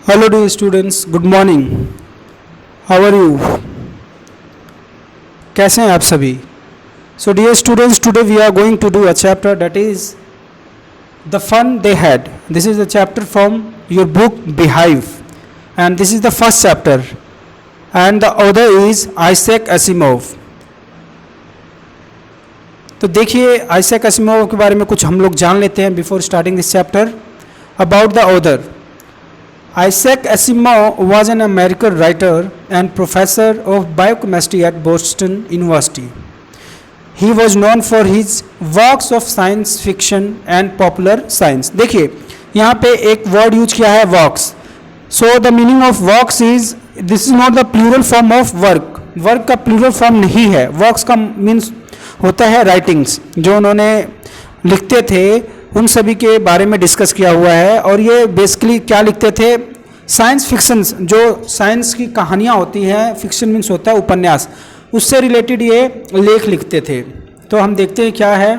Hello dear students, good morning. How are you? कैसे हैं आप सभी? So dear students, today we are going to do a chapter that is the fun they had. This is a chapter from your book Beehive, and this is the first chapter, and the author is Isaac Asimov. तो देखिए Isaac Asimov के बारे में कुछ हम लोग जान लेते हैं before starting this chapter. About the author. Isaac Asimov was an American writer and professor of biochemistry at Boston University. He was known for his works of science fiction and popular science. देखिए यहाँ पे एक word use किया है works. So the meaning of works is this is not the plural form of work. Work का plural form नहीं है. Works का मीन्स होता है राइटिंग्स. जो उन्होंने लिखते थे उन सभी के बारे में डिस्कस किया हुआ है. और ये बेसिकली क्या लिखते थे? साइंस फिक्शंस, जो साइंस की कहानियाँ होती हैं. फिक्शन मीन्स होता है उपन्यास. उससे रिलेटेड ये लेख लिखते थे. तो हम देखते हैं क्या है.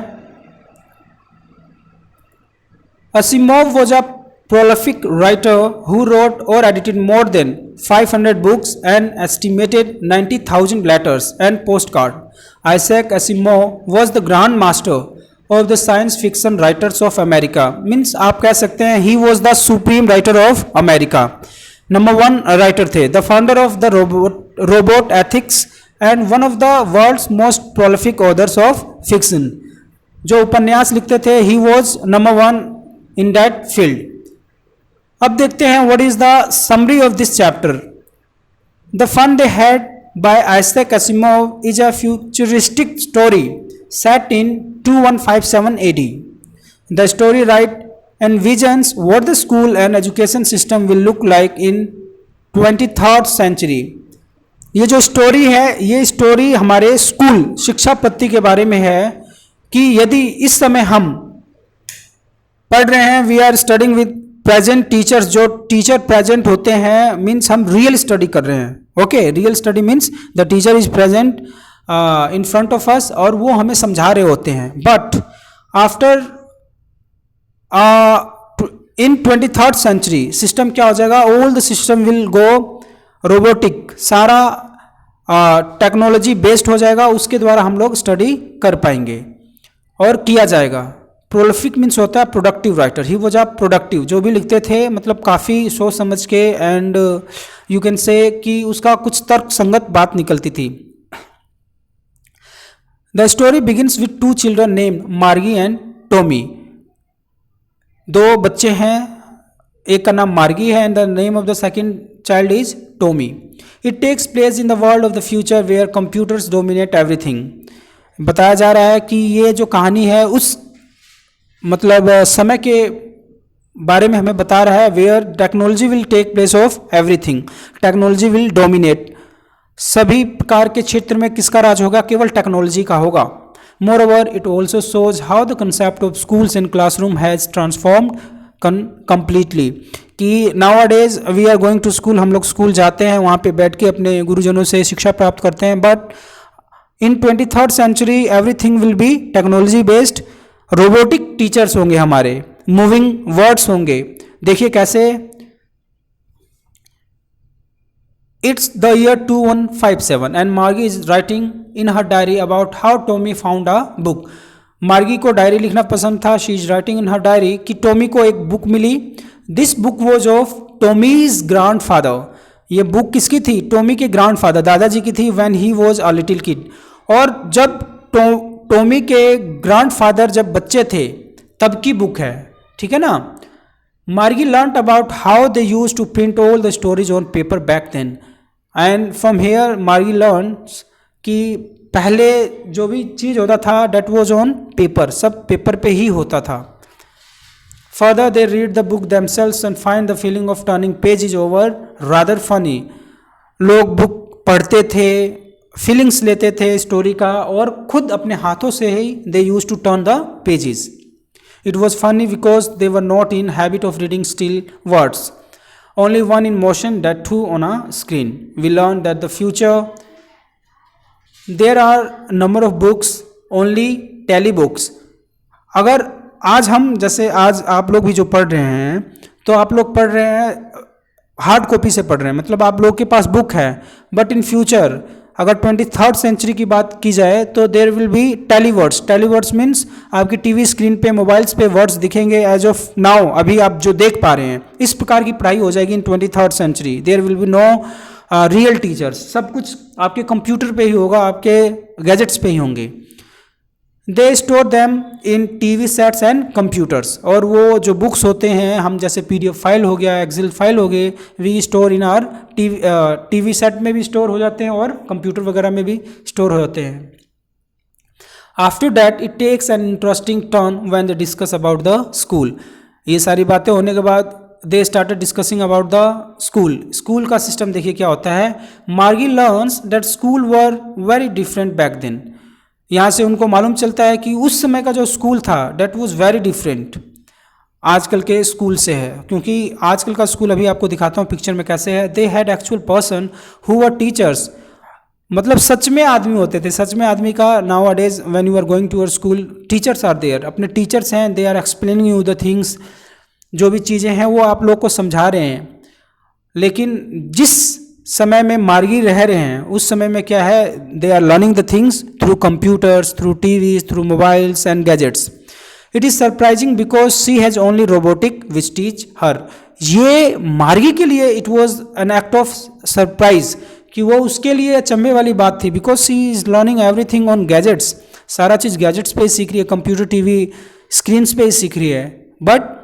Asimov was a prolific writer who wrote or edited more than 500 books and estimated 90,000 letters and postcards. Isaac Asimov was the grand master of the science fiction writers of America. Means आप कह सकते हैं he was the supreme writer of America. Number one writer थे. The founder of the robot ethics and one of the world's most prolific authors of fiction. जो उपन्यास लिखते थे he was number one in that field. अब देखते हैं what is the summary of this chapter. The Fun They Had by Isaac Asimov is a futuristic story set in 2157 AD. The story envisions what the school and education system will look like in 23rd century. ये जो story है, ये story हमारे school शिक्षा पद्धति के बारे में है कि यदि इस समय हम पढ़ रहे हैं, we are studying with present teachers. जो टीचर प्रेजेंट होते हैं मीन्स हम रियल स्टडी कर रहे हैं. Okay, real study means the teacher is present in front of us और वो हमें समझा रहे होते हैं. But after in 23rd century system क्या हो जाएगा? All the system will go robotic. सारा टेक्नोलॉजी बेस्ड हो जाएगा. उसके द्वारा हम लोग स्टडी कर पाएंगे और किया जाएगा. प्रोलिफिक मीन्स होता है productive writer. He was a productive. जो भी लिखते थे मतलब काफ़ी सोच समझ के एंड यू कैन से कि उसका कुछ तर्क संगत बात निकलती थी. The story begins with two children named Margie and Tommy. दो बच्चे हैं, एक का नाम मार्गी है and the name of the second child is Tommy. It takes place in the world of the future where computers dominate everything. बताया जा रहा है कि ये जो कहानी है उस मतलब समय के बारे में हमें बता रहा है. Where technology will take place of everything. Technology will dominate. सभी प्रकार के क्षेत्र में किसका राज होगा? केवल टेक्नोलॉजी का होगा. Moreover it also shows how the concept of schools and classroom has transformed completely. कि nowadays we are going to school. हम लोग स्कूल जाते हैं, वहाँ पे बैठ के अपने गुरुजनों से शिक्षा प्राप्त करते हैं. But in 23rd century everything will be technology based. Robotic teachers होंगे हमारे, मूविंग वर्ड्स होंगे. देखिए कैसे. It's the year 2157 and Margie is writing in her diary about how Tommy found a book. मार्गी को डायरी लिखना पसंद था. She is writing in her diary कि टॉमी को एक बुक मिली. This book was of Tommy's grandfather. ये बुक किसकी थी? टॉमी के ग्रैंड फादर, दादाजी की थी. When he was a little kid. और जब टॉमी के ग्रैंड फादर जब बच्चे थे तब की बुक है. ठीक है ना. Margie learned about how they use to print all the stories on paper back then. And from here Margie learns कि पहले जो भी चीज़ होता था डेट वॉज ऑन पेपर. सब पेपर पे ही होता था. Further they read the book themselves and find the feeling of turning pages over rather funny. लोग बुक पढ़ते थे, फीलिंग्स लेते थे स्टोरी का और खुद अपने हाथों से ही they use to turn the pages. It was funny because they were not in habit of reading still words. Only one in motion, that too on a screen. We learned that the future there are number of books, only telebooks. अगर आज हम जैसे आज आप लोग भी जो पढ़ रहे हैं तो आप लोग पढ़ रहे हैं हार्ड कॉपी से पढ़ रहे हैं, मतलब आप लोग के पास बुक है, बट इन फ्यूचर अगर 23rd सेंचुरी की बात की जाए तो देयर विल बी टेलीवर्ड्स। टेलीवर्ड्स मीन्स आपकी टीवी स्क्रीन पे, मोबाइल्स पे वर्ड्स दिखेंगे एज ऑफ नाउ, अभी आप जो देख पा रहे हैं। इस प्रकार की पढ़ाई हो जाएगी in 23rd century. There will be no real teachers, सब कुछ आपके कंप्यूटर पे ही होगा, आपके गैजेट्स पे ही होंगे। They store them in TV sets and computers, और वो जो बुक्स होते हैं, हम जैसे PDF फाइल हो गया, एक्सेल फाइल हो गए, we store in our TV set में भी स्टोर हो जाते हैं और कंप्यूटर वगैरह में भी स्टोर हो जाते हैं। After that it takes an interesting turn when they discuss about the school. ये सारी बातें होने के बाद they started discussing about the school. School का सिस्टम देखिए क्या होता है। Margie learns that school were very different back then. यहाँ से उनको मालूम चलता है कि उस समय का जो स्कूल था डेट वॉज वेरी डिफरेंट आजकल के स्कूल से है, क्योंकि आजकल का स्कूल अभी आपको दिखाता हूँ पिक्चर में कैसे है। They had actual person who were teachers, मतलब सच में आदमी होते थे, सच में आदमी का। Nowadays when you are going to your school, teachers are there, अपने टीचर्स हैं, they are explaining you the things, जो भी चीज़ें हैं वो आप लोग को समझा रहे हैं। लेकिन जिस समय में मार्गी रह रहे हैं उस समय में क्या है, they are learning the things through computers, through TVs, through mobiles and gadgets. It is surprising because she has only robotic which teach her. ये मार्गी के लिए it was an act of surprise, कि वो उसके लिए अचंभे वाली बात थी, because she is learning everything on gadgets. सारा चीज़ गैजेट्स पे ही सीख रही है, कंप्यूटर टीवी स्क्रीन्स पे ही सीख रही है। बट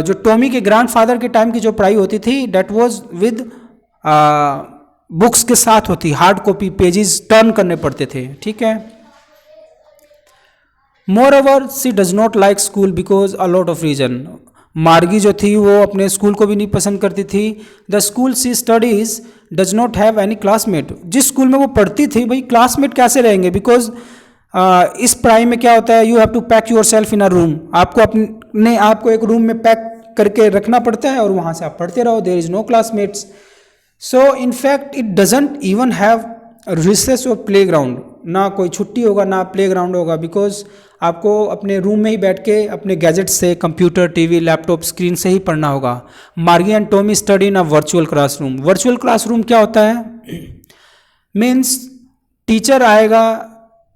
जो टॉमी के ग्रैंडफादर के टाइम की जो पढ़ाई होती थी डेट वॉज विद बुक्स के साथ होती, हार्ड कॉपी, पेजेस टर्न करने पड़ते थे, ठीक है। Moreover she does not like school because a lot of reason. Margie जो थी वो अपने स्कूल को भी नहीं पसंद करती थी। The school she studies does not have any classmate. जिस स्कूल में वो पढ़ती थी भाई क्लासमेट कैसे रहेंगे, बिकॉज इस पढ़ाई में क्या होता है, you have to pack yourself in a room. आपको अपने आप को एक रूम में पैक करके रखना पड़ता है और वहाँ से आप पढ़ते रहो। There is no classmates. So in fact it doesn't even have recess or playground, ना कोई छुट्टी होगा ना प्ले ग्राउंड होगा, बिकॉज आपको अपने रूम में ही बैठ के अपने गैजेट से, कंप्यूटर, टीवी, लैपटॉप, स्क्रीन से ही पढ़ना होगा। मार्गी and Tommy study in a virtual classroom. Virtual classroom क्या होता है, मीन्स टीचर आएगा,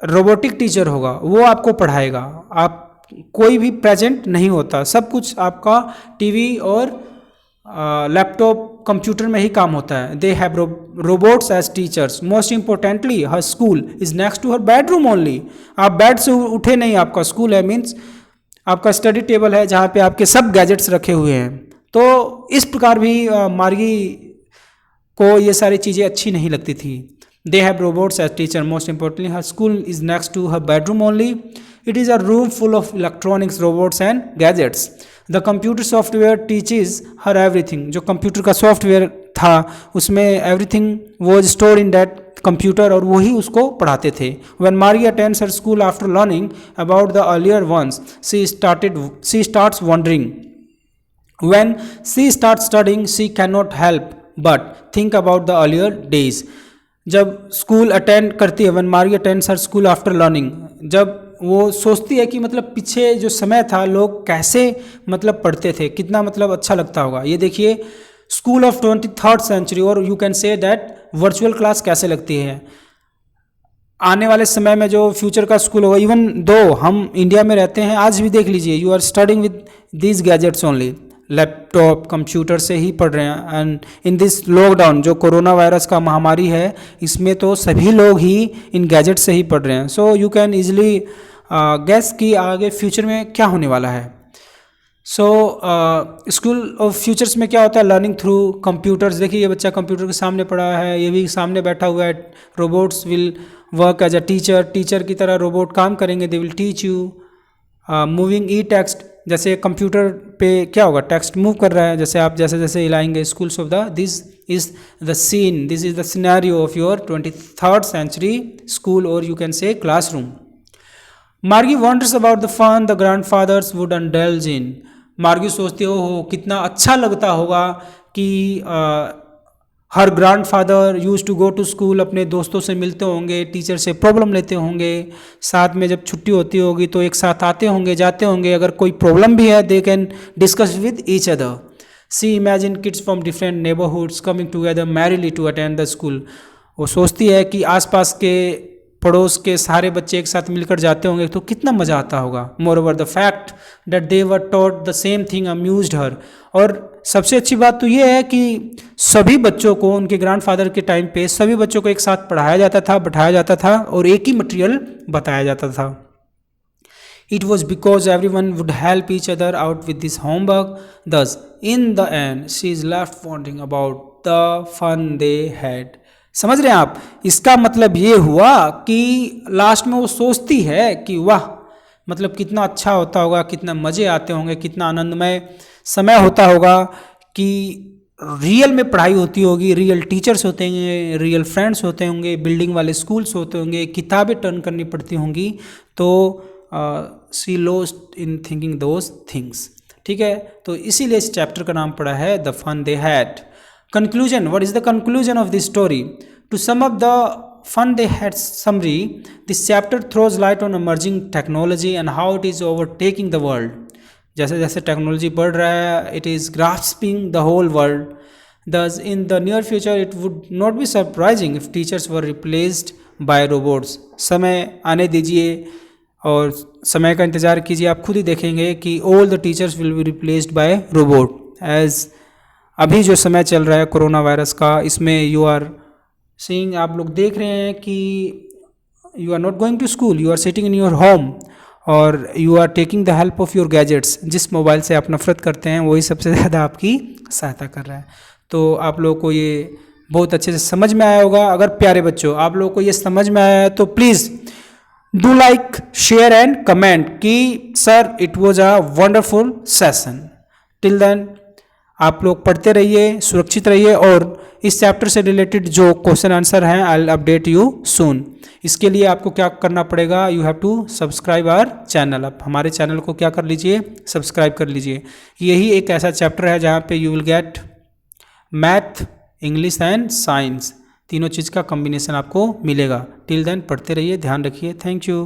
रोबोटिक टीचर होगा, वो आपको पढ़ाएगा, आप कोई भी प्रेजेंट नहीं होता, सब कुछ आपका टीवी और लैपटॉप, कंप्यूटर में ही काम होता है। They have robots as teachers. Most importantly her school is next to her bedroom only. आप बेड से उठे नहीं, आपका स्कूल है, मीन्स आपका स्टडी टेबल है जहाँ पे आपके सब गैजेट्स रखे हुए हैं। तो इस प्रकार भी मार्गी को ये सारी चीज़ें अच्छी नहीं लगती थी। They have robots as teacher. Most importantly her school is next to her bedroom only. It is a room full of electronics, robots and gadgets. The computer software teaches her everything. जो computer का software था उसमें everything was store in that computer, और वही उसको पढ़ाते थे। When Maria attends her school after learning about the earlier ones, she starts wondering. When she starts studying, she cannot help but think about the earlier days. जब school attend करती है, when Maria attends her school after learning, जब वो सोचती है कि मतलब पीछे जो समय था लोग कैसे मतलब पढ़ते थे, कितना मतलब अच्छा लगता होगा। ये देखिए स्कूल ऑफ 23rd सेंचुरी, और you can say that virtual class कैसे लगती है। आने वाले समय में जो फ्यूचर का स्कूल होगा, इवन दो हम इंडिया में रहते हैं आज भी देख लीजिए, you are studying with these gadgets only, laptop, computer से ही पढ़ रहे हैं। एंड इन दिस लॉकडाउन जो कोरोना वायरस का महामारी है, इसमें तो सभी लोग ही इन गैजेट से ही पढ़ रहे हैं। So you can easily guess कि आगे फ्यूचर में क्या होने वाला है। सो स्कूल ऑफ फ्यूचर्स में क्या होता है, लर्निंग थ्रू कंप्यूटर्स। देखिए ये बच्चा कंप्यूटर के सामने पड़ा है, ये भी सामने बैठा हुआ है। Robots will work as a teacher, teacher की तरह रोबोट काम करेंगे। They will teach you. Moving ई टेक्स्ट, जैसे कंप्यूटर पे क्या होगा, टेक्स्ट मूव कर रहा है, जैसे आप जैसे जैसे हिलाएंगे। Schools of the, this is the scene, this is the scenario of your 23rd century school, और you can say classroom. Margie wonders about the fun the grandfathers would indulge in. Margie सोचती हो कितना अच्छा लगता होगा कि हर grandfather use to go to school, अपने दोस्तों से मिलते होंगे, टीचर से प्रॉब्लम लेते होंगे, साथ में जब छुट्टी होती होगी तो एक साथ आते होंगे, जाते होंगे। अगर कोई प्रॉब्लम भी है they can discuss with each other. See imagine kids from different neighbourhoods coming together merrily to attend the school. वो सोचती है कि आसपास के पड़ोस के सारे बच्चे एक साथ मिलकर जाते होंगे तो कितना मज़ा आता होगा। Moreover the fact that they were taught the same thing amused her. और सबसे अच्छी बात तो ये है कि सभी बच्चों को उनके ग्रैंडफादर के टाइम पे सभी बच्चों को एक साथ पढ़ाया जाता था, बैठाया जाता था और एक ही मटेरियल बताया जाता था। It was because everyone would help each other out with this homework. Thus, in the end, she is left wondering about the fun they had. समझ रहे हैं आप? इसका मतलब ये हुआ कि लास्ट में वो सोचती है कि वाह, मतलब कितना अच्छा होता होगा, कितना मज़े आते होंगे, कितना आनंदमय समय होता होगा कि रियल में पढ़ाई होती होगी, रियल टीचर्स होते होंगे, रियल फ्रेंड्स होते होंगे, बिल्डिंग वाले स्कूल्स होते होंगे, किताबें टर्न करनी पड़ती होंगी। तो she lost in thinking those things. ठीक है, तो इसीलिए इस चैप्टर का नाम पड़ा है the fun they had. Conclusion, what is the conclusion of this story? To sum up the fun they had summary, this chapter throws light on emerging technology and how it is overtaking the world. जैसे जैसे technology बढ़ रहा है, it is grasping the whole world. Thus, in the near future, it would not be surprising if teachers were replaced by robots. समय आने दीजिए और समय का इंतज़ार कीजिए, आप खुद ही देखेंगे कि all the teachers will be replaced by robot. As अभी जो समय चल रहा है कोरोना वायरस का, इसमें यू आर सीइंग, आप लोग देख रहे हैं कि you are not going to school, you are sitting in your home और you are taking the help of your gadgets. जिस मोबाइल से आप नफरत करते हैं वही सबसे ज़्यादा आपकी सहायता कर रहा है। तो आप लोगों को ये बहुत अच्छे से समझ में आया होगा। अगर प्यारे बच्चों आप लोगों को ये समझ में आया है तो please do like, share and comment कि sir it was a wonderful session. Till then आप लोग पढ़ते रहिए, सुरक्षित रहिए और इस चैप्टर से रिलेटेड जो क्वेश्चन आंसर हैं I will update you soon. इसके लिए आपको क्या करना पड़ेगा, you have to subscribe our channel. आप हमारे चैनल को क्या कर लीजिए, सब्सक्राइब कर लीजिए। यही एक ऐसा चैप्टर है जहाँ पे you will get math, English and science, तीनों चीज़ का कॉम्बिनेशन आपको मिलेगा। टिल देन पढ़ते रहिए, ध्यान रखिए। Thank you.